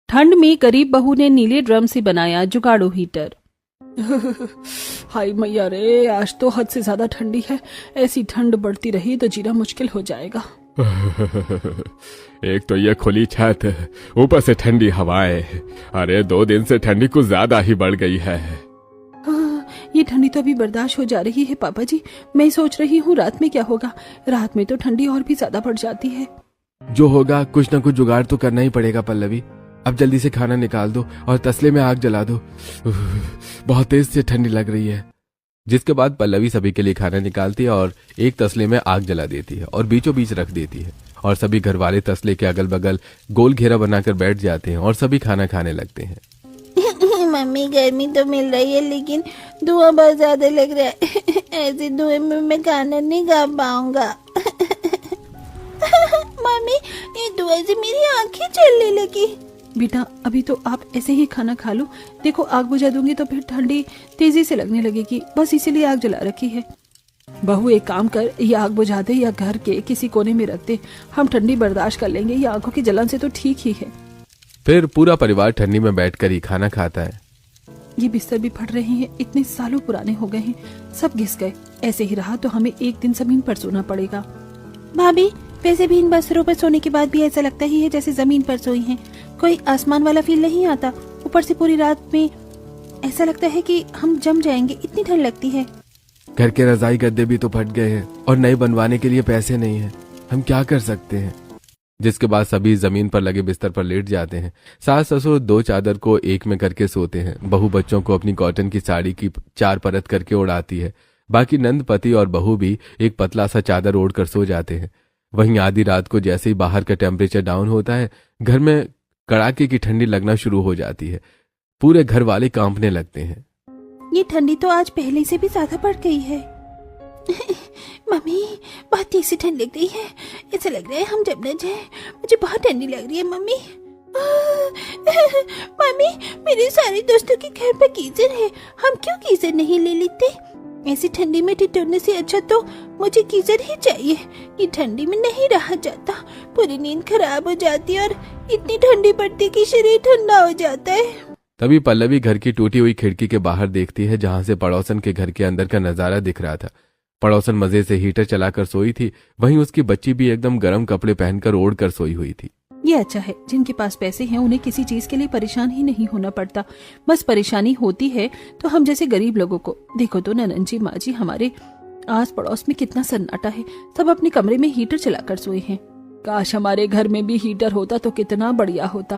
ठंड में गरीब बहू ने नीले ड्रम से बनाया जुगाड़ू हीटर। हाय मैया रे, आज तो हद से ज्यादा ठंडी है। ऐसी ठंड बढ़ती रही तो जीना मुश्किल हो जाएगा। एक तो ये खुली छत, ऊपर से ठंडी हवाएं। अरे 2 दिन से ठंडी कुछ ज्यादा ही बढ़ गई है। ये ठंडी तो अभी बर्दाश्त हो जा रही है पापा जी। मैं सोच रही हूँ रात में क्या होगा। रात में तो ठंडी और भी ज्यादा बढ़ जाती है। जो होगा कुछ न कुछ जुगाड़ तो करना ही पड़ेगा पल्लवी। अब जल्दी से खाना निकाल दो और तसले में आग जला दो। बहुत तेज से ठंडी लग रही है। जिसके बाद पल्लवी सभी के लिए खाना निकालती है और एक तसले में आग जला देती है और बीचों बीच रख देती है और सभी घर वाले तसले के अगल बगल गोल घेरा बनाकर बैठ जाते हैं और सभी खाना खाने लगते हैं। मम्मी गर्मी तो मिल रही है लेकिन धुआं बहुत ज्यादा लग रहा है। ऐसे धुएं में मैं खाना नहीं खा पाऊंगा। मम्मी ये धुएं से मेरी आंखें चलने लगी। बेटा अभी तो आप ऐसे ही खाना खा लो। देखो आग बुझा दूंगी तो फिर ठंडी तेजी से लगने लगेगी, बस इसीलिए आग जला रखी है। बहू एक काम कर, ये आग बुझा दे या घर के किसी कोने में रख दे। हम ठंडी बर्दाश्त कर लेंगे, ये आंखों की जलन से तो ठीक ही है। फिर पूरा परिवार ठंडी में बैठकर ही खाना खाता है। ये बिस्तर भी फट रहे हैं, इतने सालों पुराने हो गए हैं, सब घिस गए। ऐसे ही रहा तो हमें एक दिन जमीन पर सोना पड़ेगा। भाभी वैसे भी इन बस्तरों पर सोने के बाद भी ऐसा लगता ही है जैसे जमीन पर सोई हैं। कोई आसमान वाला फील नहीं आता। ऊपर से पूरी रात में ऐसा लगता है कि हम जम जाएंगे, इतनी ठंड लगती है। घर के रजाई गद्दे भी तो फट गए हैं और नए बनवाने के लिए पैसे नहीं है। हम क्या कर सकते हैं। जिसके बाद सभी जमीन पर लगे बिस्तर पर लेट जाते हैं। सास ससुर 2 चादर को एक में करके सोते हैं। बहू बच्चों को अपनी कॉटन की साड़ी की 4 परत करके ओढ़ाती है। बाकी नंद पति और बहू भी एक पतला सा चादर ओढ़ कर सो जाते हैं। वहीं आधी रात को जैसे ही बाहर का टेम्परेचर डाउन होता है, घर में कड़ाके की ठंडी लगना शुरू हो जाती है। पूरे घर वाले कांपने लगते हैं। ये ठंडी तो आज पहले से भी ज्यादा बढ़ गई है। मम्मी बहुत तेज से ठंड लग रही है। ऐसा लग रहा है हम जब न जाए। मुझे बहुत ठंडी लग रही है मम्मी। मम्मी मेरे सारे दोस्तों के घर पर गीजर है, हम क्यों गीजर नहीं ले लेते। ऐसी ठंडी में ठिठुरने से अच्छा तो मुझे गीजर ही चाहिए। ये ठंडी में नहीं रहा जाता, पूरी नींद खराब हो जाती है और इतनी ठंडी पड़ती कि शरीर ठंडा हो जाता है। तभी पल्लवी घर की टूटी हुई खिड़की के बाहर देखती है, जहां से पड़ोसन के घर के अंदर का नजारा दिख रहा था। पड़ोसन मजे से हीटर चलाकर सोई थी। वहीं उसकी बच्ची भी एकदम गर्म कपड़े पहनकर ओढ़ कर सोई हुई थी। ये अच्छा है, जिनके पास पैसे हैं उन्हें किसी चीज के लिए परेशान ही नहीं होना पड़ता। बस परेशानी होती है तो हम जैसे गरीब लोगों को। देखो तो ननन जी, माँ जी, हमारे आस पड़ोस में कितना सन्नाटा है। सब अपने कमरे में हीटर चलाकर सोए हैं। काश हमारे घर में भी हीटर होता तो कितना बढ़िया होता।